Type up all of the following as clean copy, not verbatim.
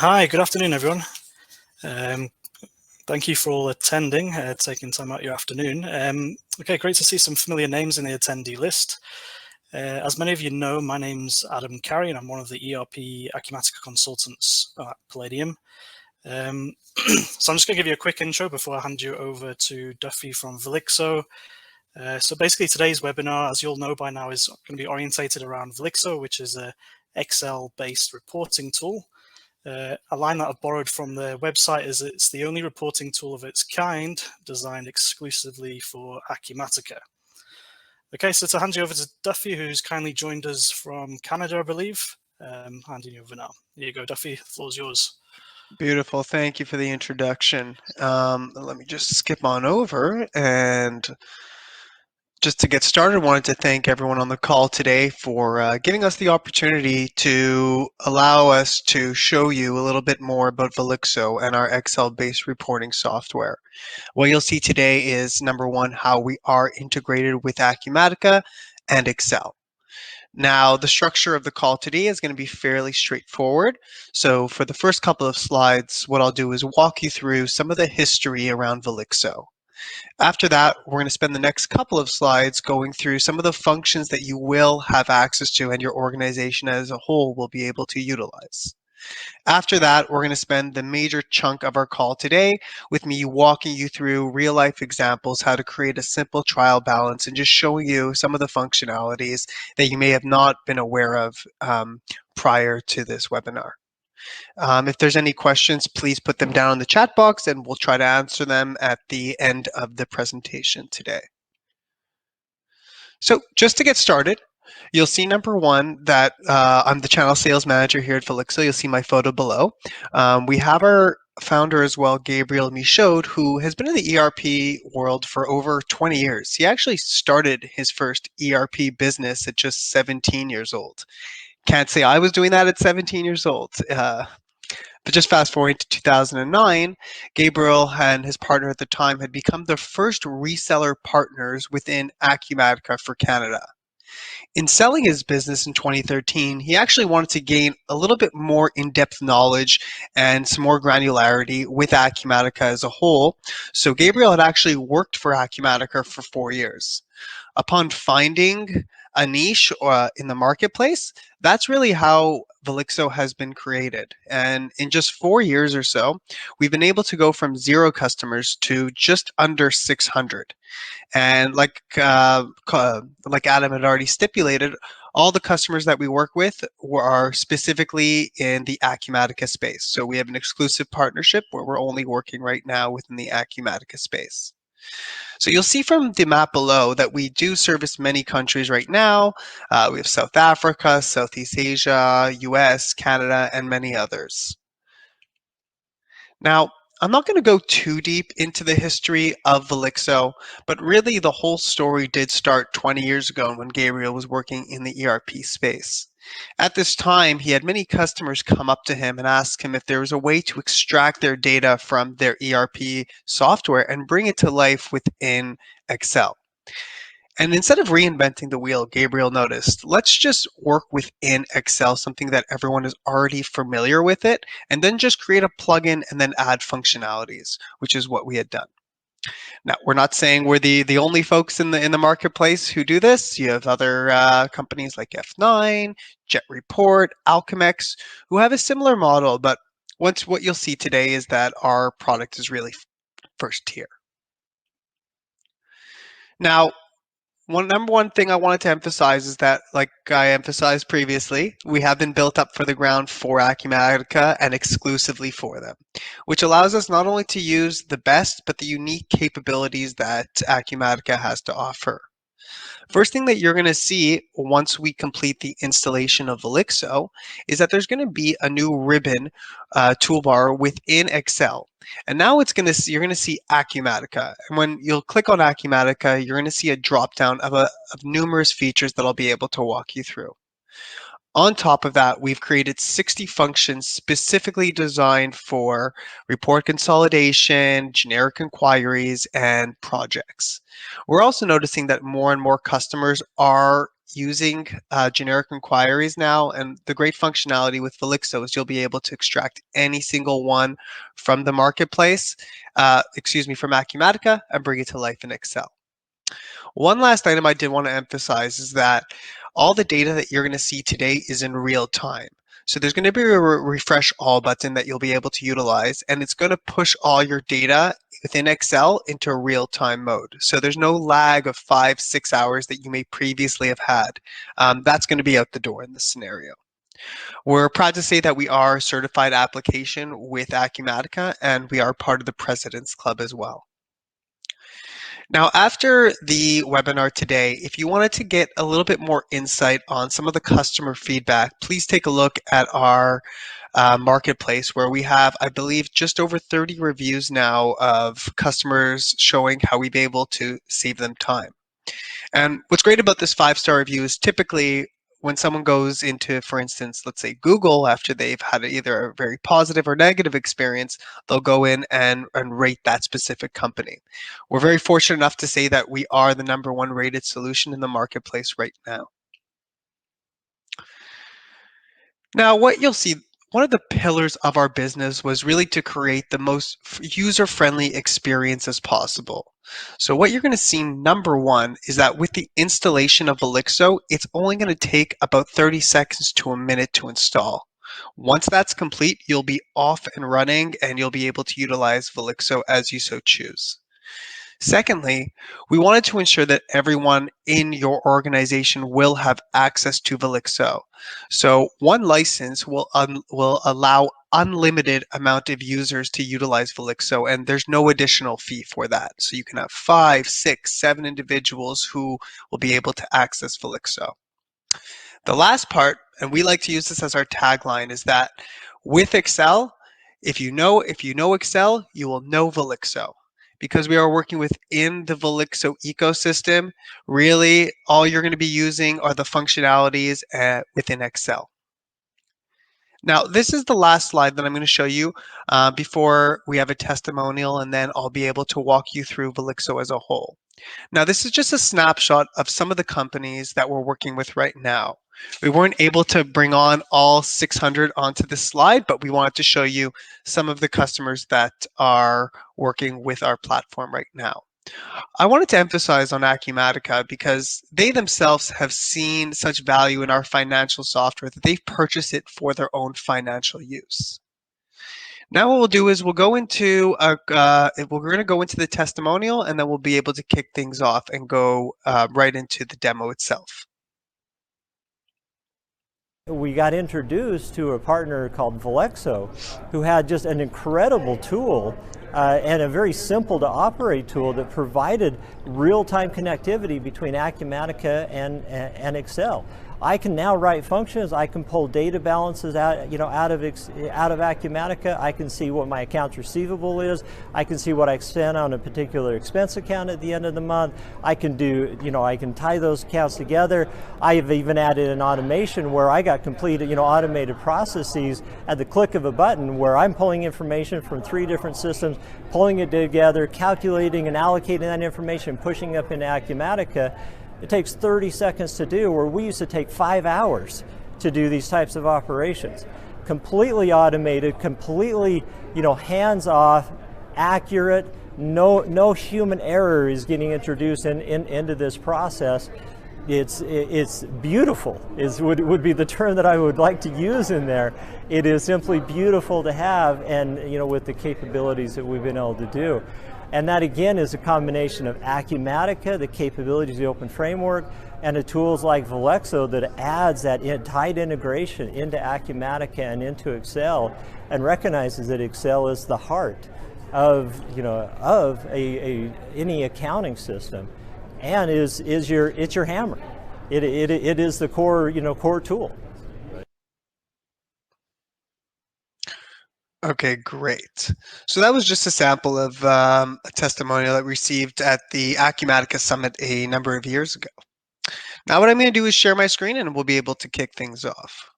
Hi, good afternoon, everyone. Um, Thank you for all attending, taking time out your afternoon. Okay, great to see some familiar names in the attendee list. As many of you know, my name's Adam Carey, and I'm one of the ERP Acumatica consultants at Palladium. So I'm just going to give you a quick intro before I hand you over to Duffy from Velixo. So basically today's webinar, as you all know by now, is going to be orientated around Velixo, which is an Excel-based reporting tool. A line that I've borrowed from their website is it's the only reporting tool of its kind designed exclusively for Acumatica. Okay, so to hand you over to Duffy, who's kindly joined us from Canada, I believe. Handing you over now. Here you go, Duffy, the floor's yours. Beautiful. Thank you for the introduction. Let me just skip on over, and just to get started, I wanted to thank everyone on the call today for giving us the opportunity to allow us to show you a little bit more about Velixo and our Excel-based reporting software. What you'll see today is, number one, how we are integrated with Acumatica and Excel. Now, the structure of the call today is going to be fairly straightforward. So for the first couple of slides, what I'll do is walk you through some of the history around Velixo. After that, we're going to spend the next couple of slides going through some of the functions that you will have access to and your organization as a whole will be able to utilize. After that, we're going to spend the major chunk of our call today with me walking you through real life examples, how to create a simple trial balance, and just showing you some of the functionalities that you may have not been aware of prior to this webinar. If there's any questions, please put them down in the chat box and we'll try to answer them at the end of the presentation today. So just to get started, you'll see number one that I'm the channel sales manager here at Velixo. You'll see my photo below. We have our founder as well, Gabriel Michaud, who has been in the ERP world for over 20 years. He actually started his first ERP business at just 17 years old. Can't say I was doing that at 17 years old. But just fast forward to 2009, Gabriel and his partner at the time had become the first reseller partners within Acumatica for Canada. In selling his business in 2013, he actually wanted to gain a little bit more in-depth knowledge and some more granularity with Acumatica as a whole. So Gabriel had actually worked for Acumatica for 4 years. Upon finding a niche in the marketplace, that's really how Velixo has been created. And in just 4 years or so, we've been able to go from 0 customers to just under 600. And like Adam had already stipulated, all the customers that we work with are specifically in the Acumatica space. So we have an exclusive partnership where we're only working right now within the Acumatica space. So you'll see from the map below that we do service many countries right now. We have South Africa, Southeast Asia, US, Canada, and many others. Now, I'm not going to go too deep into the history of Velixo, but really the whole story did start 20 years ago when Gabriel was working in the ERP space. At this time, he had many customers come up to him and ask him if there was a way to extract their data from their ERP software and bring it to life within Excel. And instead of reinventing the wheel, Gabriel noticed, let's just work within Excel, something that everyone is already familiar with it, and then just create a plugin and then add functionalities, which is what we had done. Now, we're not saying we're the only folks in the marketplace who do this. You have other companies like F9, Jet Report, Alchemex, who have a similar model, but what you'll see today is that our product is really first tier. Now, number one thing I wanted to emphasize is that, like I emphasized previously, we have been built up for the ground for Acumatica and exclusively for them, which allows us not only to use the best, but the unique capabilities that Acumatica has to offer. First thing that you're going to see once we complete the installation of Velixo is that there's going to be a new ribbon toolbar within Excel. And now you're going to see Acumatica. And when you'll click on Acumatica, you're going to see a drop down of numerous features that I'll be able to walk you through. On top of that, we've created 60 functions specifically designed for report consolidation, generic inquiries, and projects. We're also noticing that more and more customers are using generic inquiries now, and the great functionality with Velixo is you'll be able to extract any single one from the marketplace, from Acumatica, and bring it to life in Excel. One last item I did want to emphasize is that all the data that you're going to see today is in real time. So there's going to be a refresh all button that you'll be able to utilize, and it's going to push all your data within Excel into real-time mode. So there's no lag of 5-6 hours that you may previously have had. That's going to be out the door in this scenario. We're proud to say that we are a certified application with Acumatica, and we are part of the President's Club as well. Now, after the webinar today, if you wanted to get a little bit more insight on some of the customer feedback, please take a look at our marketplace, where we have, I believe, just over 30 reviews now of customers showing how we've been able to save them time. And what's great about this 5-star review is typically when someone goes into, for instance, let's say Google, after they've had either a very positive or negative experience, they'll go in and rate that specific company. We're very fortunate enough to say that we are the #1 rated solution in the marketplace right now. Now, what you'll see, one of the pillars of our business was really to create the most user-friendly experience as possible. So what you're going to see, #1, is that with the installation of Velixo, it's only going to take about 30 seconds to a minute to install. Once that's complete, you'll be off and running, and you'll be able to utilize Velixo as you so choose. Secondly, we wanted to ensure that everyone in your organization will have access to Velixo. So one license will allow unlimited amount of users to utilize Velixo, and there's no additional fee for that. So you can have 5, 6, 7 individuals who will be able to access Velixo. The last part, and we like to use this as our tagline, is that with Excel, if you know Excel, you will know Velixo. Because we are working within the Velixo ecosystem, really all you're going to be using are the functionalities within Excel. Now, this is the last slide that I'm going to show you before we have a testimonial, and then I'll be able to walk you through Velixo as a whole. Now, this is just a snapshot of some of the companies that we're working with right now. We weren't able to bring on all 600 onto this slide, but we wanted to show you some of the customers that are working with our platform right now. I wanted to emphasize on Acumatica because they themselves have seen such value in our financial software that they've purchased it for their own financial use. Now what we'll do is we're going to go into the testimonial, and then we'll be able to kick things off and go right into the demo itself. We got introduced to a partner called Velixo, who had just an incredible tool and a very simple to operate tool that provided real-time connectivity between Acumatica and Excel. I can now write functions. I can pull data balances out of Acumatica. I can see what my accounts receivable is. I can see what I spent on a particular expense account at the end of the month. I can do, I can tie those accounts together. I have even added an automation where I got complete, automated processes at the click of a button, where I'm pulling information from 3 different systems, pulling it together, calculating and allocating that information, pushing up into Acumatica. It takes 30 seconds to do, where we used to take 5 hours to do these types of operations. Completely automated, completely, hands-off, accurate, no human error is getting introduced into this process. It's beautiful, would be the term that I would like to use in there. It is simply beautiful to have, and with the capabilities that we've been able to do. And that again is a combination of Acumatica, the capabilities of the open framework, and the tools like Velixo that adds that tight integration into Acumatica and into Excel, and recognizes that Excel is the heart of any accounting system, and it's your hammer. It is the core tool. Okay, great. So that was just a sample of a testimonial that we received at the Acumatica Summit a number of years ago. Now what I'm going to do is share my screen, and we'll be able to kick things off.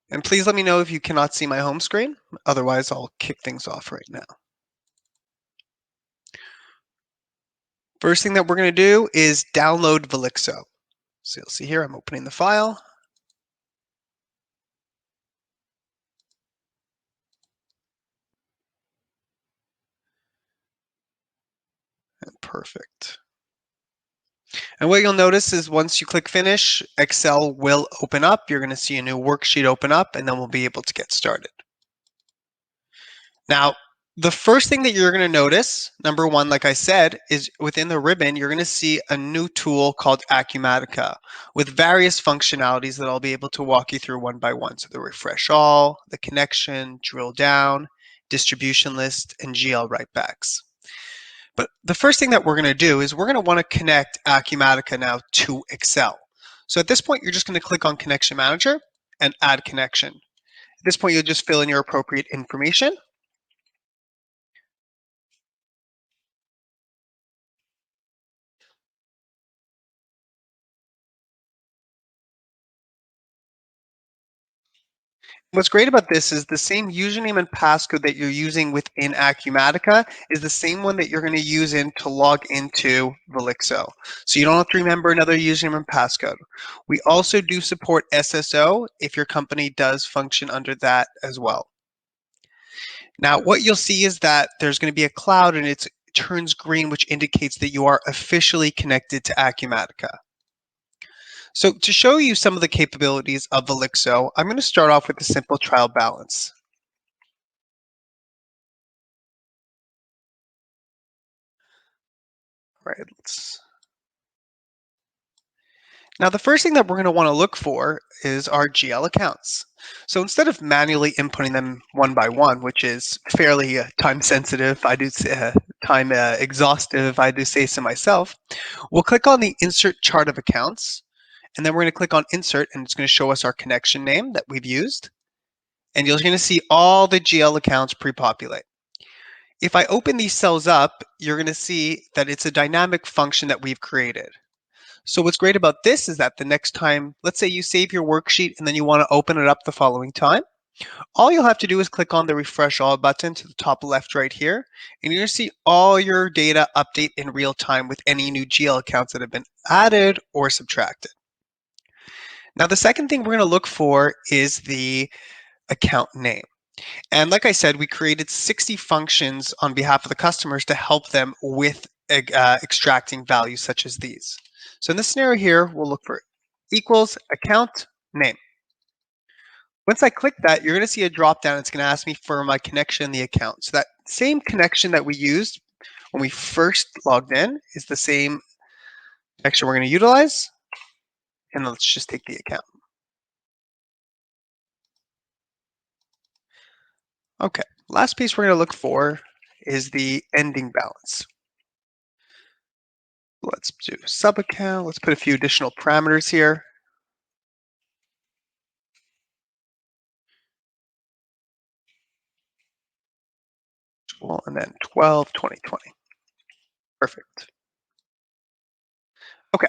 And please let me know if you cannot see my home screen. Otherwise, I'll kick things off right now. First thing that we're going to do is download Velixo. So you'll see here, I'm opening the file. And perfect. And what you'll notice is once you click finish, Excel will open up. You're going to see a new worksheet open up, and then we'll be able to get started. Now, the first thing that you're going to notice, number one, like I said, is within the ribbon, you're going to see a new tool called Acumatica with various functionalities that I'll be able to walk you through one by one. So the refresh all, the connection, drill down, distribution list, and GL writebacks. But the first thing that we're going to do is we're going to want to connect Acumatica now to Excel. So at this point, you're just going to click on Connection Manager and Add Connection. At this point, you'll just fill in your appropriate information. What's great about this is the same username and passcode that you're using within Acumatica is the same one that you're going to use to log into Velixo. So you don't have to remember another username and passcode. We also do support SSO if your company does function under that as well. Now, what you'll see is that there's going to be a cloud and it turns green, which indicates that you are officially connected to Acumatica. So to show you some of the capabilities of Velixo, I'm going to start off with a simple trial balance. All right, Now the first thing that we're going to want to look for is our GL accounts. So instead of manually inputting them one by one, which is fairly time sensitive, I do say, time exhaustive, I do say so myself, we'll click on the Insert Chart of Accounts. And then we're going to click on Insert, and it's going to show us our connection name that we've used. And you're going to see all the GL accounts pre-populate. If I open these cells up, you're going to see that it's a dynamic function that we've created. So what's great about this is that the next time, let's say you save your worksheet and then you want to open it up the following time, all you'll have to do is click on the Refresh All button to the top left right here, and you're going to see all your data update in real time with any new GL accounts that have been added or subtracted. Now, the second thing we're going to look for is the account name. And like I said, we created 60 functions on behalf of the customers to help them with extracting values such as these. So in this scenario here, we'll look for equals account name. Once I click that, you're going to see a drop down. It's going to ask me for my connection in the account. So that same connection that we used when we first logged in is the same connection we're going to utilize. And let's just take the account. Okay, last piece we're going to look for is the ending balance. Let's do sub account. Let's put a few additional parameters here. And then 12, 2020. Perfect. Okay,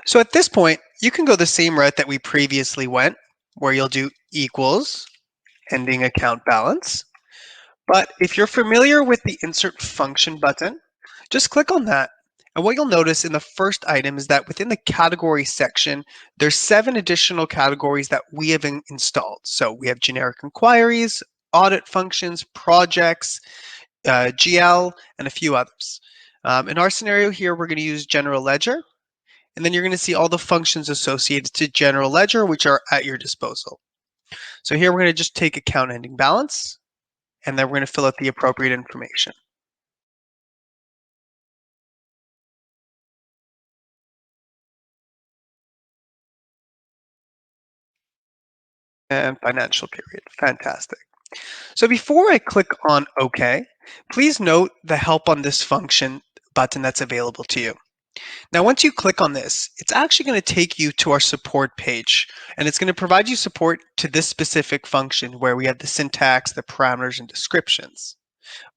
so at this point, you can go the same route that we previously went, where you'll do equals ending account balance. But if you're familiar with the insert function button, just click on that. And what you'll notice in the first item is that within the category section, there's 7 additional categories that we have installed. So we have generic inquiries, audit functions, projects, GL, and a few others. In our scenario here, we're going to use general ledger. And then you're going to see all the functions associated to general ledger, which are at your disposal. So here we're going to just take account ending balance, and then we're going to fill out the appropriate information. And financial period. Fantastic. So before I click on OK, please note the help on this function button that's available to you. Now, once you click on this, it's actually going to take you to our support page, and it's going to provide you support to this specific function where we have the syntax, the parameters, and descriptions.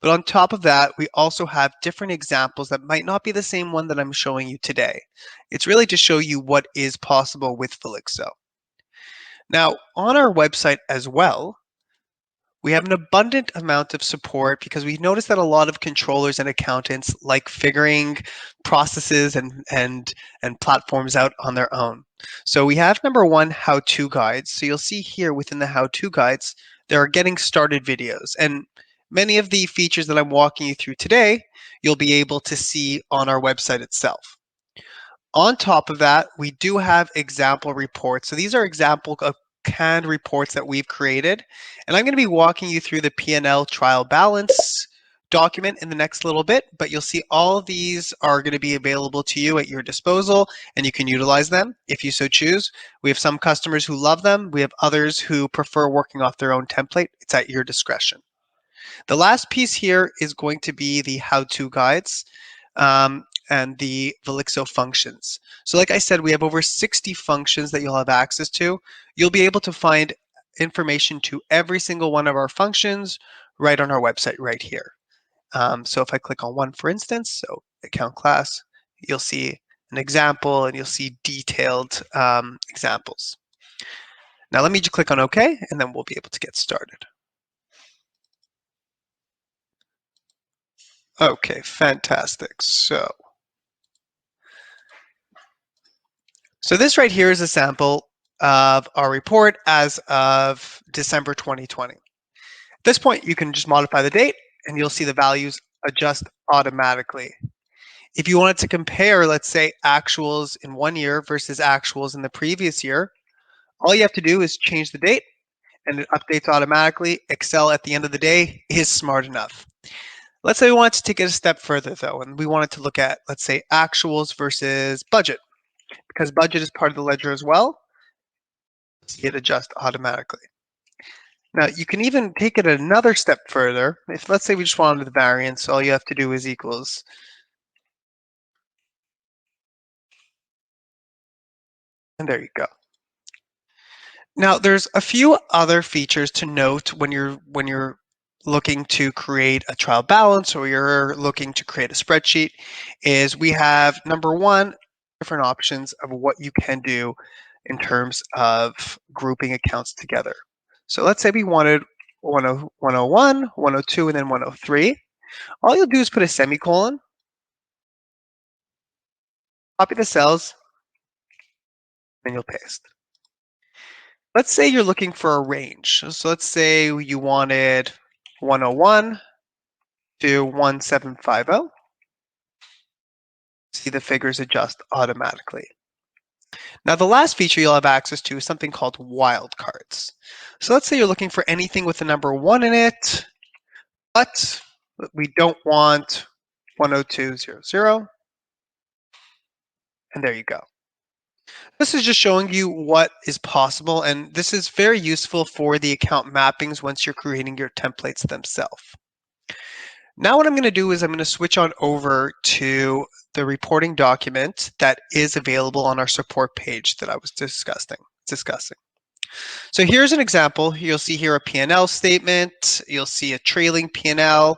But on top of that, we also have different examples that might not be the same one that I'm showing you today. It's really to show you what is possible with Velixo. Now, on our website as well, we have an abundant amount of support because we noticed that a lot of controllers and accountants like figuring processes and platforms out on their own. So we have number one, how-to guides. So you'll see here within the how-to guides, there are getting started videos. And many of the features that I'm walking you through today, you'll be able to see on our website itself. On top of that, we do have example reports. So these are example of canned reports that we've created. And I'm going to be walking you through the P&L trial balance document in the next little bit, but you'll see all of these are going to be available to you at your disposal, and you can utilize them if you so choose. We have some customers who love them. We have others who prefer working off their own template. It's at your discretion. The last piece here is going to be the how-to guides. And the Velixo functions. So like I said, we have over 60 functions that you'll have access to. You'll be able to find information to every single one of our functions right on our website right here. So if I click on one, for instance, so account class, you'll see an example and you'll see detailed examples. Now let me just click on OK, and then we'll be able to get started. Okay, fantastic. So this right here is a sample of our report as of December 2020. At this point, you can just modify the date and you'll see the values adjust automatically. If you wanted to compare, let's say, actuals in one year versus actuals in the previous year, all you have to do is change the date and it updates automatically. Excel at the end of the day is smart enough. Let's say we wanted to take it a step further though, and we wanted to look at, let's say, actuals versus budget. Because budget is part of the ledger as well, see it adjust automatically. Now you can even take it another step further. If let's say we just wanted the variance, all you have to do is equals. And there you go. Now there's a few other features to note when you're looking to create a trial balance or you're looking to create a spreadsheet is we have number one, different options of what you can do in terms of grouping accounts together. So let's say we wanted 101, 102, and then 103. All you'll do is put a semicolon, copy the cells, and you'll paste. Let's say you're looking for a range. So let's say you wanted 101 to 1750. See the figures adjust automatically. Now the last feature you'll have access to is something called wildcards. So let's say you're looking for anything with the number 1 in it, but we don't want 10200. And there you go. This is just showing you what is possible, and this is very useful for the account mappings once you're creating your templates themselves. Now what I'm going to do is I'm going to switch on over to the reporting document that is available on our support page that I was discussing. So here's an example. You'll see here a P&L statement. You'll see a trailing P&L,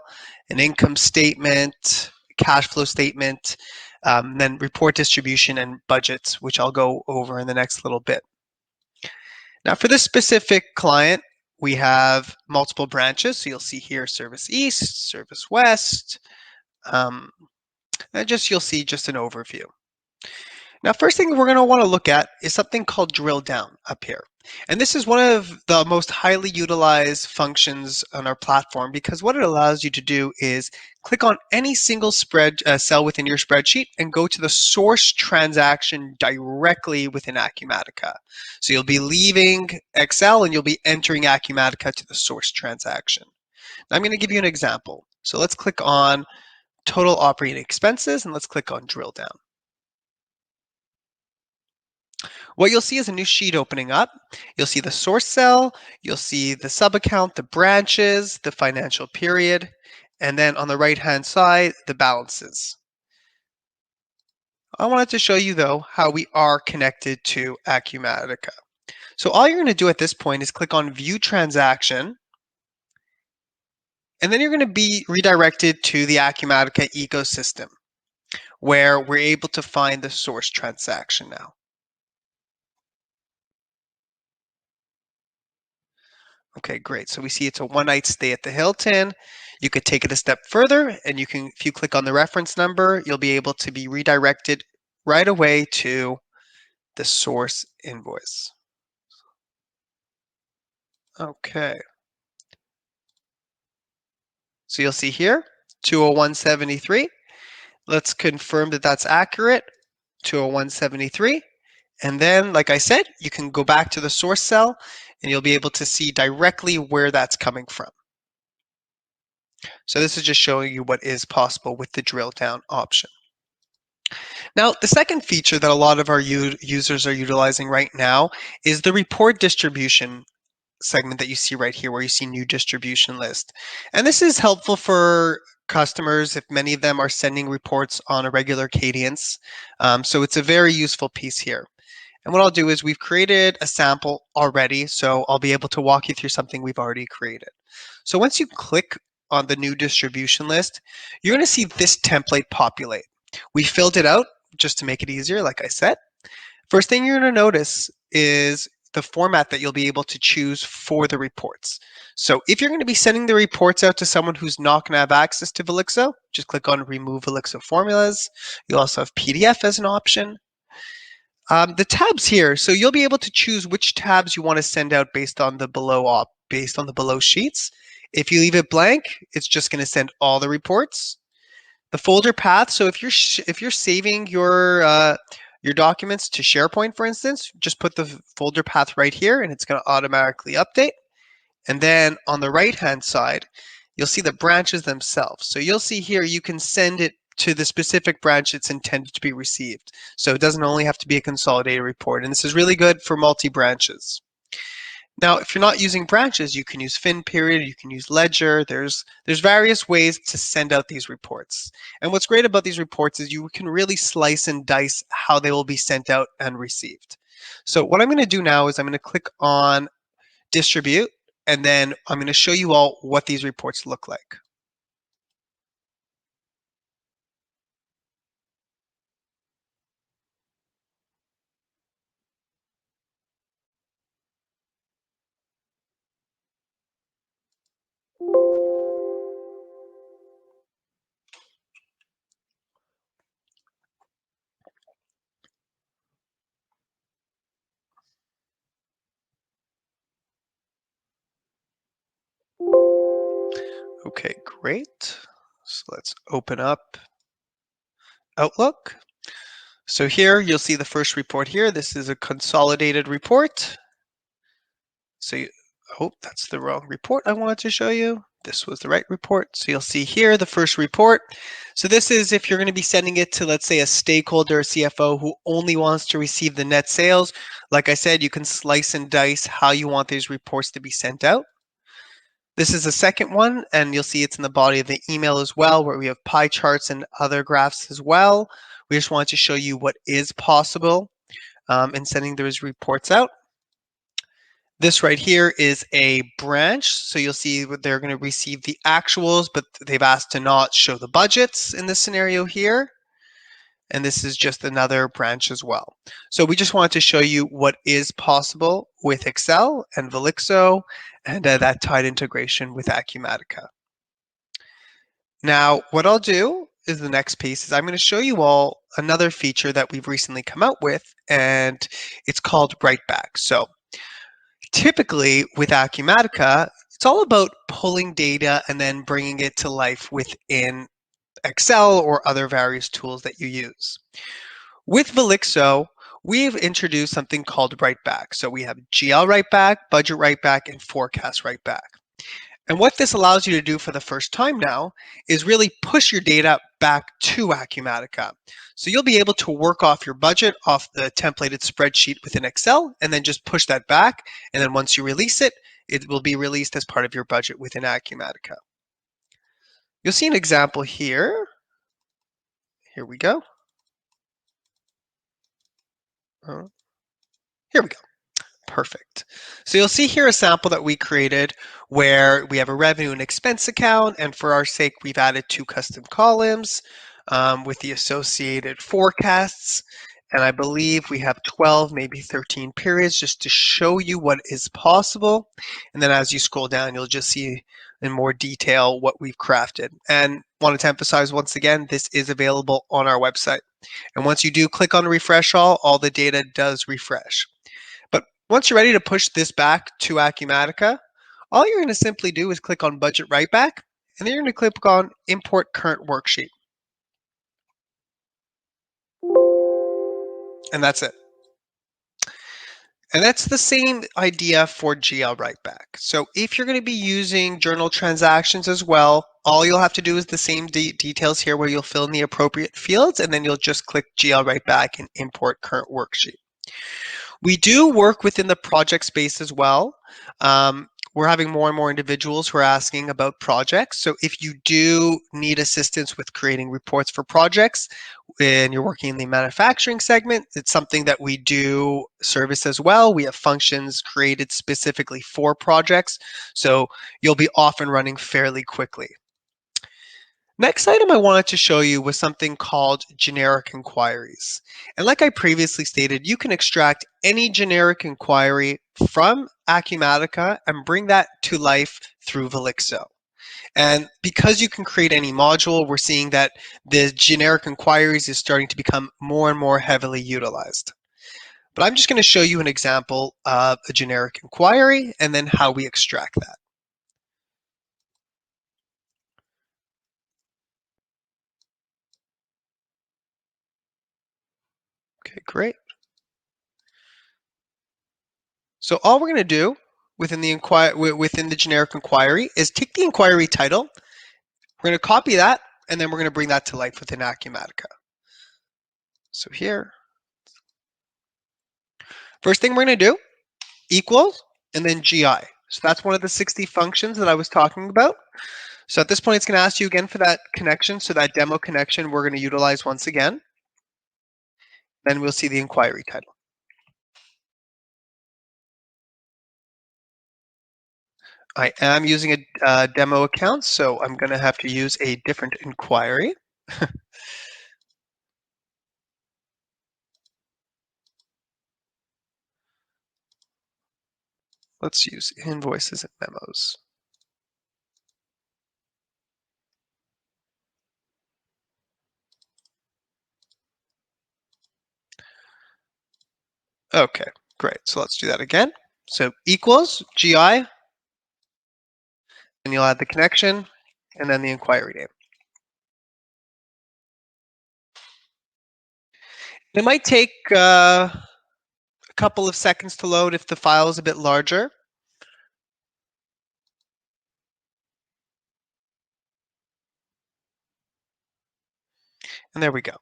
an income statement, cash flow statement, then report distribution and budgets, which I'll go over in the next little bit. Now for this specific client, we have multiple branches. So you'll see here Service East, Service West, and you'll see just an overview. Now, first thing we're going to want to look at is something called drill down up here. And this is one of the most highly utilized functions on our platform because what it allows you to do is click on any single cell within your spreadsheet and go to the source transaction directly within Acumatica. So you'll be leaving Excel and you'll be entering Acumatica to the source transaction. Now I'm going to give you an example. So let's click on total operating expenses and let's click on drill down. What you'll see is a new sheet opening up. You'll see the source cell, you'll see the sub-account, the branches, the financial period, and then on the right-hand side, the balances. I wanted to show you, though, how we are connected to Acumatica. So all you're going to do at this point is click on View Transaction, and then you're going to be redirected to the Acumatica ecosystem, where we're able to find the source transaction now. Okay, great. So we see it's a one-night stay at the Hilton. You could take it a step further, and you can, if you click on the reference number, you'll be able to be redirected right away to the source invoice. Okay. So you'll see here, 201.73. Let's confirm that that's accurate, 201.73. And then, like I said, you can go back to the source cell and you'll be able to see directly where that's coming from. So this is just showing you what is possible with the drill down option. Now, the second feature that a lot of our users are utilizing right now is the report distribution segment that you see right here, where you see new distribution list. And this is helpful for customers if many of them are sending reports on a regular cadence. So it's a very useful piece here. And what I'll do is we've created a sample already, so I'll be able to walk you through something we've already created. So once you click on the new distribution list, you're going to see this template populate. We filled it out just to make it easier, like I said. First thing you're going to notice is the format that you'll be able to choose for the reports. So if you're going to be sending the reports out to someone who's not going to have access to Velixo, just click on Remove Velixo Formulas. You'll also have PDF as an option. The tabs here, so you'll be able to choose which tabs you want to send out based on the below sheets. If you leave it blank, it's just going to send all the reports. The folder path, so if you're saving your documents to SharePoint, for instance, just put the folder path right here and it's going to automatically update. And then on the right-hand side, you'll see the branches themselves. So you'll see here you can send it to the specific branch it's intended to be received. So it doesn't only have to be a consolidated report. And this is really good for multi-branches. Now, if you're not using branches, you can use fin period, you can use ledger. There's various ways to send out these reports. And what's great about these reports is you can really slice and dice how they will be sent out and received. So what I'm going to do now is I'm going to click on distribute, and then I'm going to show you all what these reports look like. Okay, great. So let's open up Outlook. So here you'll see the first report here. This is a consolidated report. So that's the wrong report I wanted to show you. This was the right report. So you'll see here the first report. So this is if you're going to be sending it to, let's say, a stakeholder or CFO who only wants to receive the net sales. Like I said, you can slice and dice how you want these reports to be sent out. This is the second one, and you'll see it's in the body of the email as well, where we have pie charts and other graphs as well. We just wanted to show you what is possible in sending those reports out. This right here is a branch, so you'll see they're going to receive the actuals, but they've asked to not show the budgets in this scenario here. And this is just another branch as well. So we just wanted to show you what is possible with Excel and Velixo and that tight integration with Acumatica. Now, what I'll do is the next piece is I'm going to show you all another feature that we've recently come out with, and it's called Write Back. So typically with Acumatica, it's all about pulling data and then bringing it to life within Excel or other various tools that you use. With Velixo, we've introduced something called Write Back. So we have GL Write Back, Budget Write Back, and Forecast Write Back. And what this allows you to do for the first time now is really push your data back to Acumatica. So you'll be able to work off your budget off the templated spreadsheet within Excel and then just push that back. And then once you release it, it will be released as part of your budget within Acumatica. You'll see an example here. Here we go. Here we go. Perfect. So you'll see here a sample that we created where we have a revenue and expense account, and for our sake, we've added 2 custom columns with the associated forecasts. And I believe we have 12, maybe 13 periods just to show you what is possible. And then as you scroll down, you'll just see in more detail what we've crafted. And wanted to emphasize once again, this is available on our website. And once you do click on refresh all the data does refresh. But once you're ready to push this back to Acumatica, all you're going to simply do is click on Budget Write Back, and then you're going to click on Import Current Worksheet. And that's it. And that's the same idea for GL Write Back. So if you're going to be using journal transactions as well, all you'll have to do is the same details here where you'll fill in the appropriate fields, and then you'll just click GL Write Back and Import Current Worksheet. We do work within the project space as well. We're having more and more individuals who are asking about projects. So if you do need assistance with creating reports for projects and you're working in the manufacturing segment, it's something that we do service as well. We have functions created specifically for projects. So you'll be off and running fairly quickly. Next item I wanted to show you was something called generic inquiries. And like I previously stated, you can extract any generic inquiry from Acumatica and bring that to life through Velixo. And because you can create any module, we're seeing that the generic inquiries is starting to become more and more heavily utilized. But I'm just going to show you an example of a generic inquiry and then how we extract that. Okay, great. So all we're going to do within the generic inquiry is take the inquiry title. We're going to copy that, and then we're going to bring that to life within Acumatica. So here, first thing we're going to do, equals, and then GI. So that's one of the 60 functions that I was talking about. So at this point, it's going to ask you again for that connection. So that demo connection we're going to utilize once again. Then we'll see the inquiry title. I am using a demo account, so I'm going to have to use a different inquiry. Let's use invoices and memos. Okay, great. So let's do that again. So equals GI, and you'll add the connection, and then the inquiry name. It might take a couple of seconds to load if the file is a bit larger. And there we go.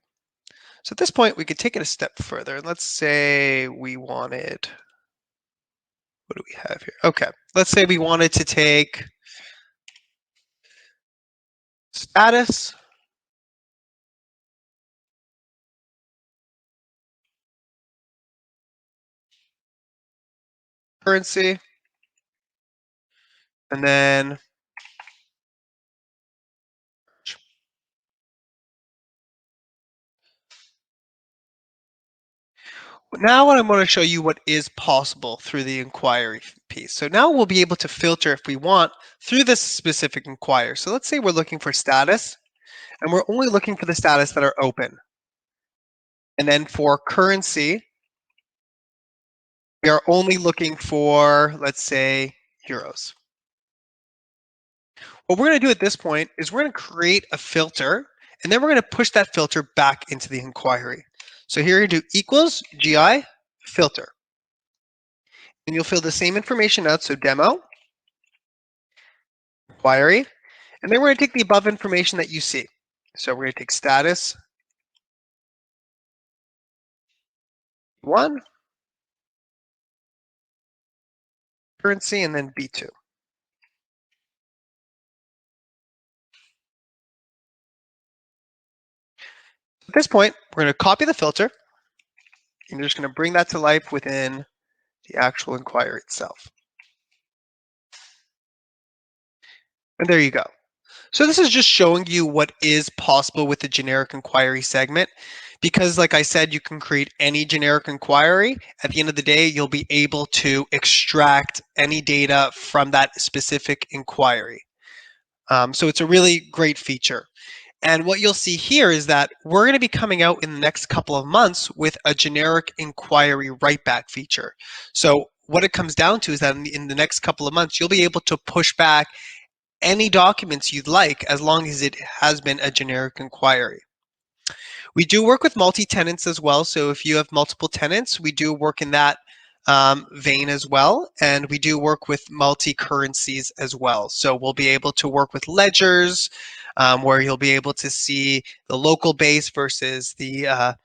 So at this point, we could take it a step further. Let's say we wanted, what do we have here? Okay, let's say we wanted to take status, currency, and then now I'm going to show you what is possible through the inquiry piece. So now we'll be able to filter if we want through this specific inquiry. So let's say we're looking for status, and we're only looking for the status that are open. And then for currency, we are only looking for, let's say, euros. What we're going to do at this point is we're going to create a filter, and then we're going to push that filter back into the inquiry. So here you do equals GI filter. And you'll fill the same information out, so demo, inquiry, and then we're going to take the above information that you see. So we're going to take status, 1, currency, and then B2. At this point, we're going to copy the filter, and you're just going to bring that to life within the actual inquiry itself. And there you go. So this is just showing you what is possible with the generic inquiry segment. because, like I said, you can create any generic inquiry. At the end of the day, you'll be able to extract any data from that specific inquiry. So it's a really great feature. And what you'll see here is that we're going to be coming out in the next couple of months with a generic inquiry write back feature. So what it comes down to is that in the next couple of months, you'll be able to push back any documents you'd like as long as it has been a generic inquiry. We do work with multi-tenants as well. So if you have multiple tenants, we do work in that vein as well. And we do work with multi-currencies as well. So we'll be able to work with ledgers where you'll be able to see the local base versus the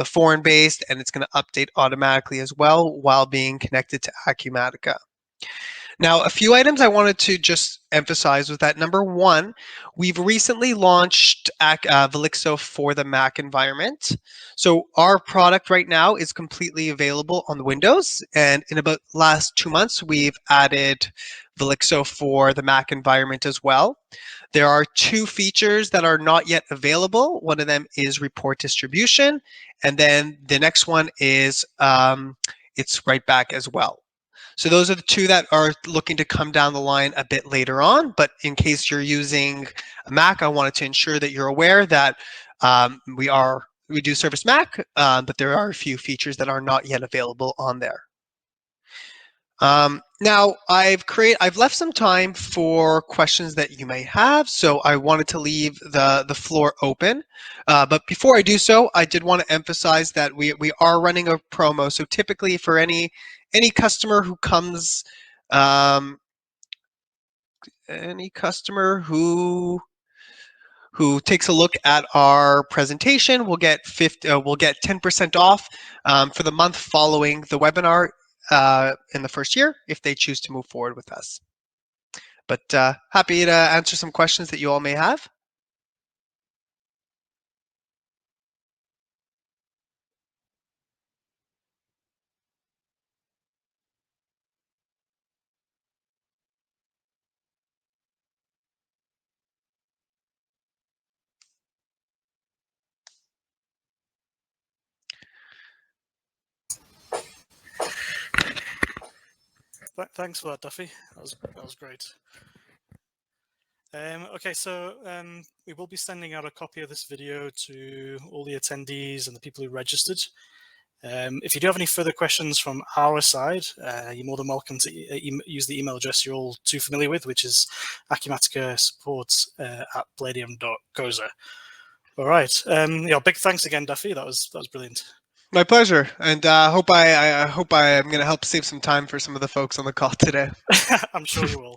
foreign based, and it's going to update automatically as well while being connected to Acumatica. Now, a few items I wanted to just emphasize was that number one, we've recently launched Velixo for the Mac environment. So our product right now is completely available on the Windows, and in about the last 2 months, we've added Velixo for the Mac environment as well. There are 2 features that are not yet available. One of them is report distribution, and then the next one is it's write back as well. So those are the 2 that are looking to come down the line a bit later on. But in case you're using a Mac, I wanted to ensure that you're aware that we do service Mac, but there are a few features that are not yet available on there. Now I've left some time for questions that you may have, so I wanted to leave the floor open. But before I do so, I did want to emphasize that we are running a promo. So typically for any customer who comes, any customer who takes a look at our presentation will get 10% off for the month following the webinar in the first year if they choose to move forward with us. But happy to answer some questions that you all may have. Thanks for that, Duffy. That was great. Okay, so we will be sending out a copy of this video to all the attendees and the people who registered. If you do have any further questions from our side, you're more than welcome to use the email address you're all too familiar with, which is Acumatica supports at palladium.goza. All right. Big thanks again, Duffy. That was brilliant. My pleasure, and I hope I'm going to help save some time for some of the folks on the call today. I'm sure you will.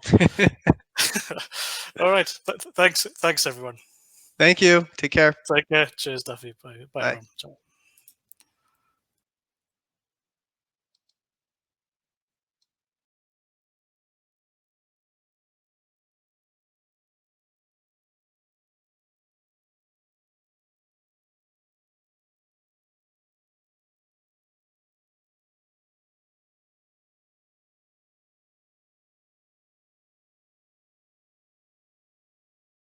All right. Thanks, everyone. Thank you. Take care. Take care. Cheers, Duffy. Bye. Bye. Everyone. Ciao.